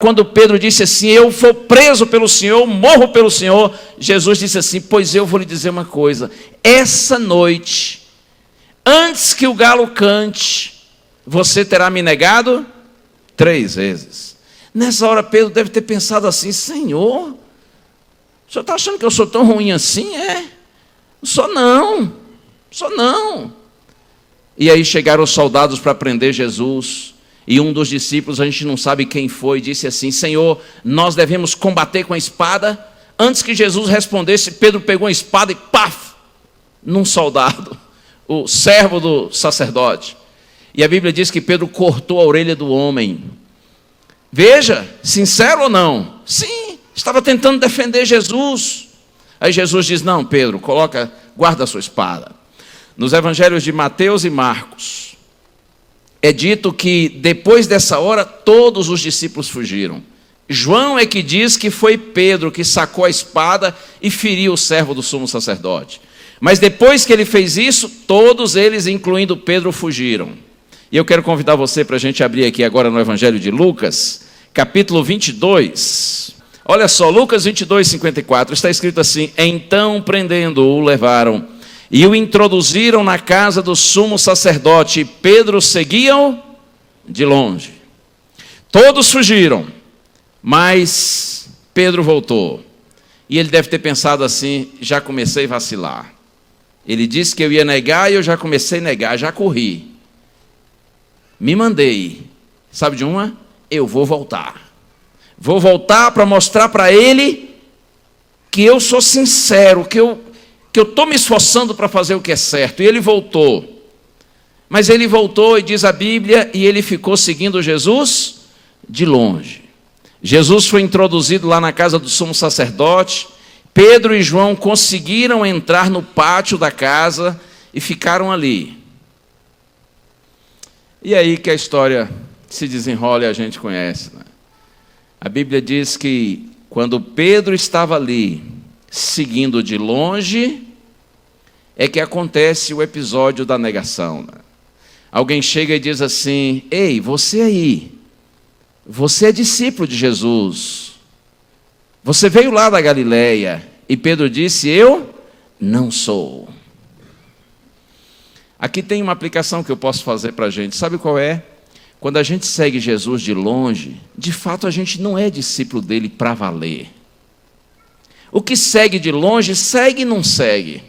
Quando Pedro disse assim, eu vou preso pelo Senhor, morro pelo Senhor, Jesus disse assim, pois eu vou lhe dizer uma coisa, essa noite, antes que o galo cante, você terá me negado 3 vezes. Nessa hora Pedro deve ter pensado assim, Senhor, o senhor está achando que eu sou tão ruim assim? Não sou não. E aí chegaram os soldados para prender Jesus, e um dos discípulos, a gente não sabe quem foi, disse assim, Senhor, nós devemos combater com a espada? Antes que Jesus respondesse, Pedro pegou a espada e paf, num soldado, o servo do sacerdote. E a Bíblia diz que Pedro cortou a orelha do homem. Veja, sincero ou não? Sim, estava tentando defender Jesus. Aí Jesus diz, não, Pedro, guarda a sua espada. Nos evangelhos de Mateus e Marcos, é dito que depois dessa hora, todos os discípulos fugiram. João é que diz que foi Pedro que sacou a espada e feriu o servo do sumo sacerdote. Mas depois que ele fez isso, todos eles, incluindo Pedro, fugiram. E eu quero convidar você para a gente abrir aqui agora no Evangelho de Lucas, capítulo 22. Olha só, Lucas 22, 54, está escrito assim, então prendendo-o, levaram e o introduziram na casa do sumo sacerdote, e Pedro seguiam de longe. Todos fugiram, mas Pedro voltou. E ele deve ter pensado assim, já comecei a vacilar. Ele disse que eu ia negar e eu já comecei a negar, já corri. Me mandei. Sabe de uma? Eu vou voltar. Vou voltar para mostrar para ele que eu sou sincero, que eu estou me esforçando para fazer o que é certo. E ele voltou. Mas ele voltou, e diz a Bíblia, e ele ficou seguindo Jesus de longe. Jesus foi introduzido lá na casa do sumo sacerdote. Pedro e João conseguiram entrar no pátio da casa e ficaram ali. E aí que a história se desenrola e a gente conhece, né? A Bíblia diz que quando Pedro estava ali, seguindo de longe, é que acontece o episódio da negação, né? Alguém chega e diz assim, ei, você aí, você é discípulo de Jesus, você veio lá da Galileia, e Pedro disse, eu não sou. Aqui tem uma aplicação que eu posso fazer para a gente, sabe qual é? Quando a gente segue Jesus de longe, de fato a gente não é discípulo dele para valer. O que segue de longe, segue e não segue.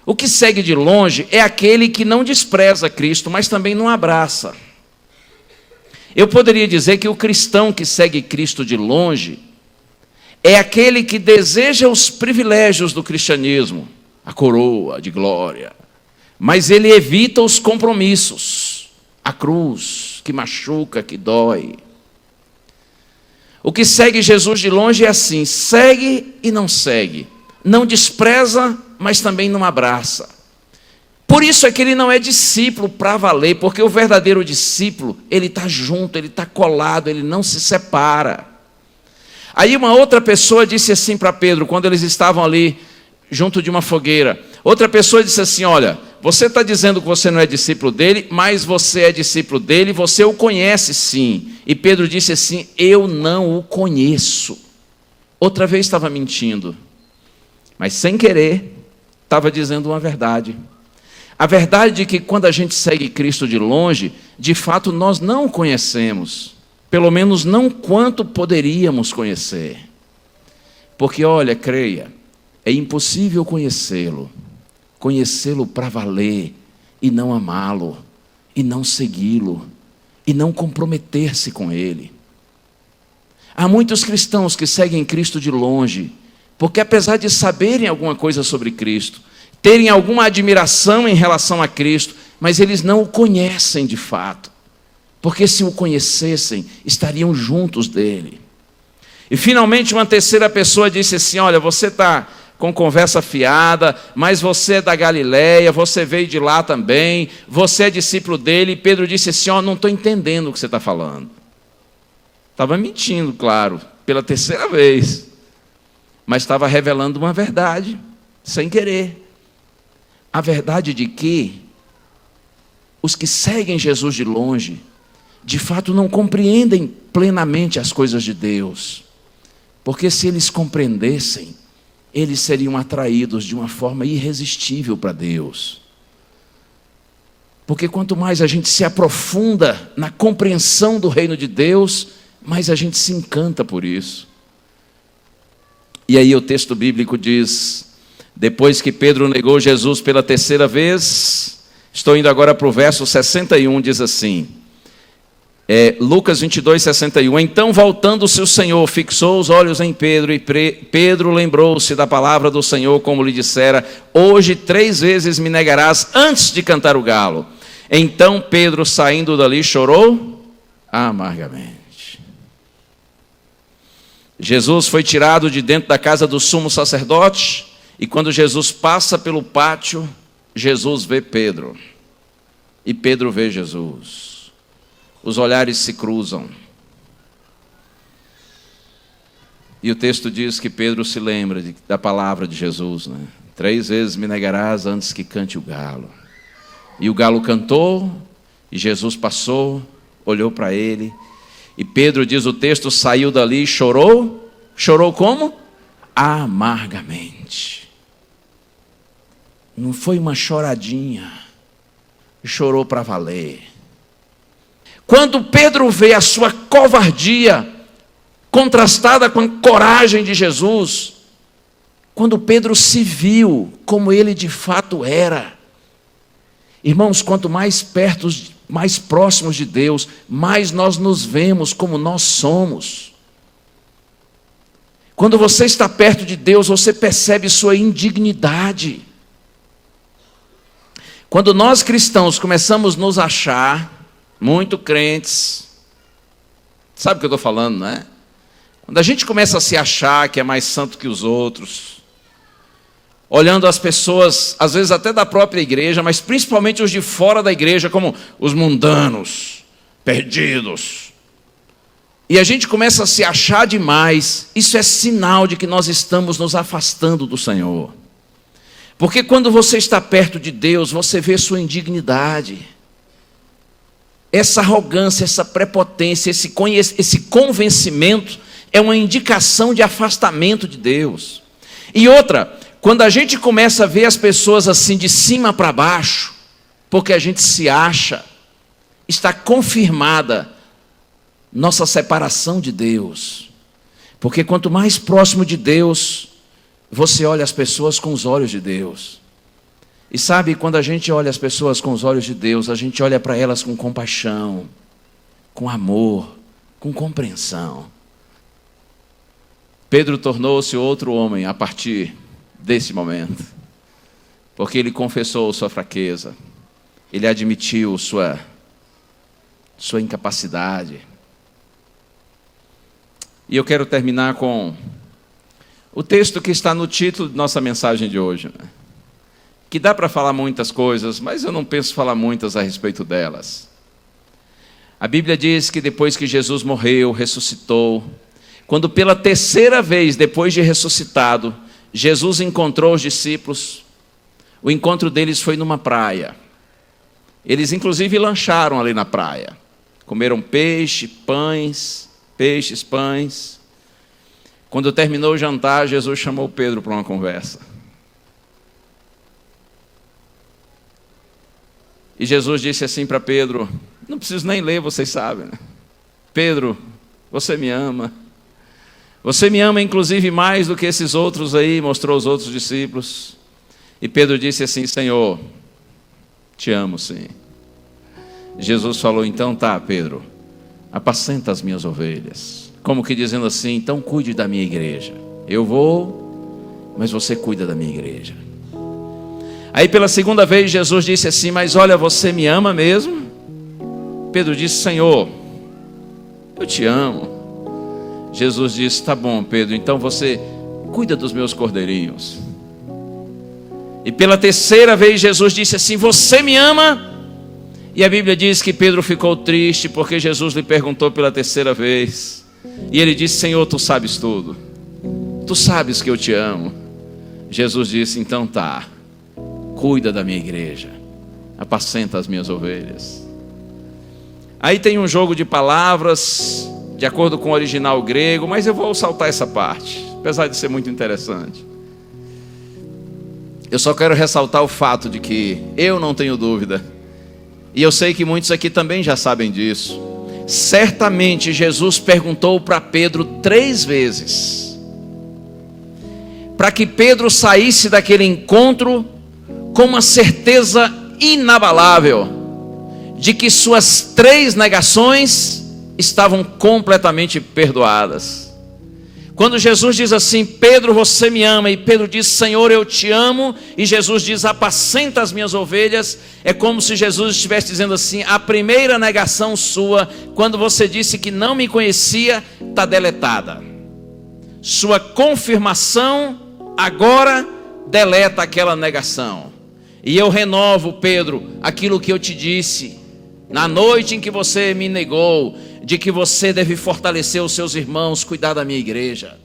O que segue de longe é aquele que não despreza Cristo, mas também não abraça. Eu poderia dizer que o cristão que segue Cristo de longe é aquele que deseja os privilégios do cristianismo, a coroa de glória, mas ele evita os compromissos, a cruz que machuca, que dói. O que segue Jesus de longe é assim, segue e não segue, não despreza, mas também não abraça. Por isso é que ele não é discípulo para valer, porque o verdadeiro discípulo, ele está junto, ele está colado, ele não se separa. Aí uma outra pessoa disse assim para Pedro, quando eles estavam ali junto de uma fogueira, outra pessoa disse assim, olha, você está dizendo que você não é discípulo dele, mas você é discípulo dele, você o conhece sim. E Pedro disse assim, eu não o conheço. Outra vez estava mentindo, mas sem querer, estava dizendo uma verdade. A verdade é que quando a gente segue Cristo de longe, de fato nós não o conhecemos, pelo menos não quanto poderíamos conhecer. Porque olha, creia, é impossível conhecê-lo para valer, e não amá-lo, e não segui-lo, e não comprometer-se com ele. Há muitos cristãos que seguem Cristo de longe, porque apesar de saberem alguma coisa sobre Cristo, terem alguma admiração em relação a Cristo, mas eles não o conhecem de fato, porque se o conhecessem, estariam juntos dele. E finalmente uma terceira pessoa disse assim, olha, você está com conversa fiada, mas você é da Galileia, você veio de lá também, você é discípulo dele. E Pedro disse assim, não estou entendendo o que você está falando. Estava mentindo, claro, pela terceira vez, mas estava revelando uma verdade, sem querer. A verdade de que os que seguem Jesus de longe de fato não compreendem plenamente as coisas de Deus. Porque se eles compreendessem, eles seriam atraídos de uma forma irresistível para Deus. Porque quanto mais a gente se aprofunda na compreensão do reino de Deus, mais a gente se encanta por isso. E aí o texto bíblico diz, depois que Pedro negou Jesus pela terceira vez, estou indo agora para o verso 61, diz assim, Lucas 22, 61, então voltando-se o Senhor, fixou os olhos em Pedro, e Pedro lembrou-se da palavra do Senhor, como lhe dissera, hoje 3 vezes me negarás antes de cantar o galo. Então Pedro, saindo dali, chorou amargamente. Jesus foi tirado de dentro da casa do sumo sacerdote, e quando Jesus passa pelo pátio, Jesus vê Pedro, e Pedro vê Jesus. Os olhares se cruzam. E o texto diz que Pedro se lembra da palavra de Jesus, né? 3 vezes me negarás antes que cante o galo. E o galo cantou, e Jesus passou, olhou para ele, e Pedro, diz o texto, saiu dali e chorou. Chorou como? Amargamente. Não foi uma choradinha, chorou para valer. Quando Pedro vê a sua covardia contrastada com a coragem de Jesus, quando Pedro se viu como ele de fato era, irmãos, quanto mais perto, mais próximos de Deus, mais nós nos vemos como nós somos. Quando você está perto de Deus, você percebe sua indignidade. Quando nós cristãos começamos a nos achar muito crentes, sabe o que eu estou falando, não é? Quando a gente começa a se achar que é mais santo que os outros, olhando as pessoas, às vezes até da própria igreja, mas principalmente os de fora da igreja, como os mundanos, perdidos, e a gente começa a se achar demais, isso é sinal de que nós estamos nos afastando do Senhor. Porque quando você está perto de Deus, você vê sua indignidade. Essa arrogância, essa prepotência, esse convencimento é uma indicação de afastamento de Deus. E outra, quando a gente começa a ver as pessoas assim de cima para baixo, porque a gente se acha, está confirmada nossa separação de Deus. Porque quanto mais próximo de Deus, você olha as pessoas com os olhos de Deus. E sabe, quando a gente olha as pessoas com os olhos de Deus, a gente olha para elas com compaixão, com amor, com compreensão. Pedro tornou-se outro homem a partir desse momento, porque ele confessou sua fraqueza, ele admitiu sua incapacidade. E eu quero terminar com o texto que está no título de nossa mensagem de hoje, né? Que dá para falar muitas coisas, mas eu não penso falar muitas a respeito delas. A Bíblia diz que depois que Jesus morreu, ressuscitou, quando pela terceira vez, depois de ressuscitado, Jesus encontrou os discípulos, o encontro deles foi numa praia. Eles inclusive lancharam ali na praia, comeram peixes, pães. Quando terminou o jantar, Jesus chamou Pedro para uma conversa. E Jesus disse assim para Pedro, não preciso nem ler, vocês sabem, né? Pedro, você me ama. Você me ama inclusive mais do que esses outros aí, mostrou os outros discípulos. E Pedro disse assim, Senhor, te amo sim. Jesus falou, então tá, Pedro, apacenta as minhas ovelhas. Como que dizendo assim, então cuide da minha igreja. Eu vou, mas você cuida da minha igreja. Aí pela segunda vez Jesus disse assim, mas olha, você me ama mesmo? Pedro disse, Senhor, eu te amo. Jesus disse, tá bom, Pedro, então você cuida dos meus cordeirinhos. E pela terceira vez Jesus disse assim, você me ama? E a Bíblia diz que Pedro ficou triste porque Jesus lhe perguntou pela terceira vez. E ele disse, Senhor, tu sabes tudo. Tu sabes que eu te amo. Jesus disse, então tá. Cuida da minha igreja, apacenta as minhas ovelhas. Aí tem um jogo de palavras, de acordo com o original grego, mas eu vou saltar essa parte, apesar de ser muito interessante. Eu só quero ressaltar o fato de que eu não tenho dúvida, e eu sei que muitos aqui também já sabem disso. Certamente Jesus perguntou para Pedro 3 vezes, para que Pedro saísse daquele encontro com uma certeza inabalável de que suas 3 negações estavam completamente perdoadas. Quando Jesus diz assim: Pedro, você me ama, e Pedro diz: Senhor, eu te amo, e Jesus diz: apacenta as minhas ovelhas, é como se Jesus estivesse dizendo assim: a primeira negação sua, quando você disse que não me conhecia, está deletada. Sua confirmação agora deleta aquela negação. E eu renovo, Pedro, aquilo que eu te disse na noite em que você me negou, de que você deve fortalecer os seus irmãos, cuidar da minha igreja.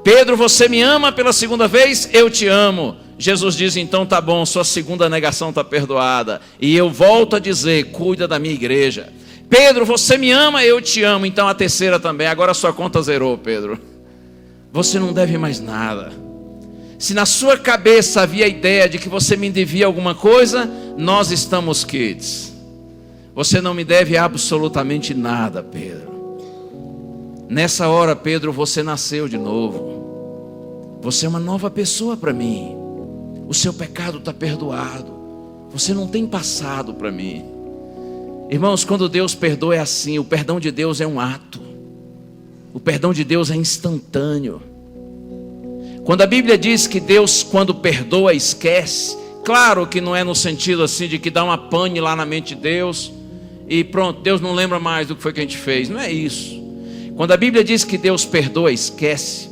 Pedro, você me ama pela 2ª vez? Eu te amo. Jesus diz: então tá bom, sua 2ª negação está perdoada. E eu volto a dizer: cuida da minha igreja. Pedro, você me ama? Eu te amo. Então a 3ª também. Agora sua conta zerou, Pedro. Você não deve mais nada. Se na sua cabeça havia a ideia de que você me devia alguma coisa, nós estamos quites. Você não me deve absolutamente nada, Pedro. Nessa hora, Pedro, você nasceu de novo. Você é uma nova pessoa para mim. O seu pecado está perdoado. Você não tem passado para mim. Irmãos, quando Deus perdoa é assim. O perdão de Deus é um ato. O perdão de Deus é instantâneo. Quando a Bíblia diz que Deus, quando perdoa, esquece, claro que não é no sentido assim de que dá uma pane lá na mente de Deus e pronto, Deus não lembra mais do que foi que a gente fez. Não é isso. Quando a Bíblia diz que Deus perdoa, esquece,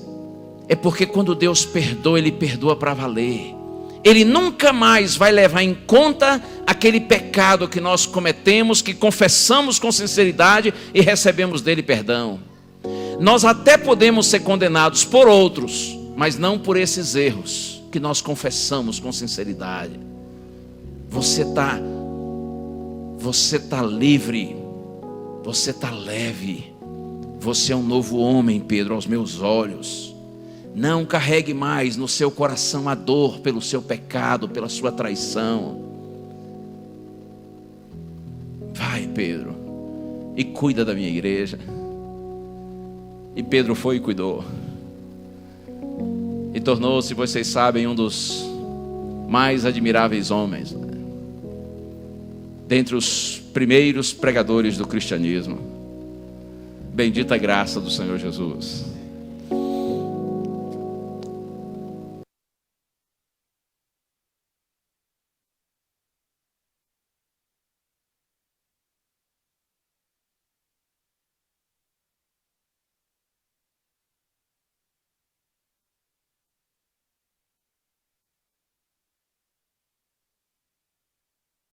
é porque quando Deus perdoa, Ele perdoa para valer. Ele nunca mais vai levar em conta aquele pecado que nós cometemos, que confessamos com sinceridade e recebemos dele perdão. Nós até podemos ser condenados por outros, mas não por esses erros que nós confessamos com sinceridade. Você está livre, você está leve, você é um novo homem, Pedro, aos meus olhos. Não carregue mais no seu coração a dor pelo seu pecado, pela sua traição. Vai, Pedro, e cuida da minha igreja. E Pedro foi e cuidou. E tornou-se, vocês sabem, um dos mais admiráveis homens, dentre os primeiros pregadores do cristianismo. Bendita a graça do Senhor Jesus.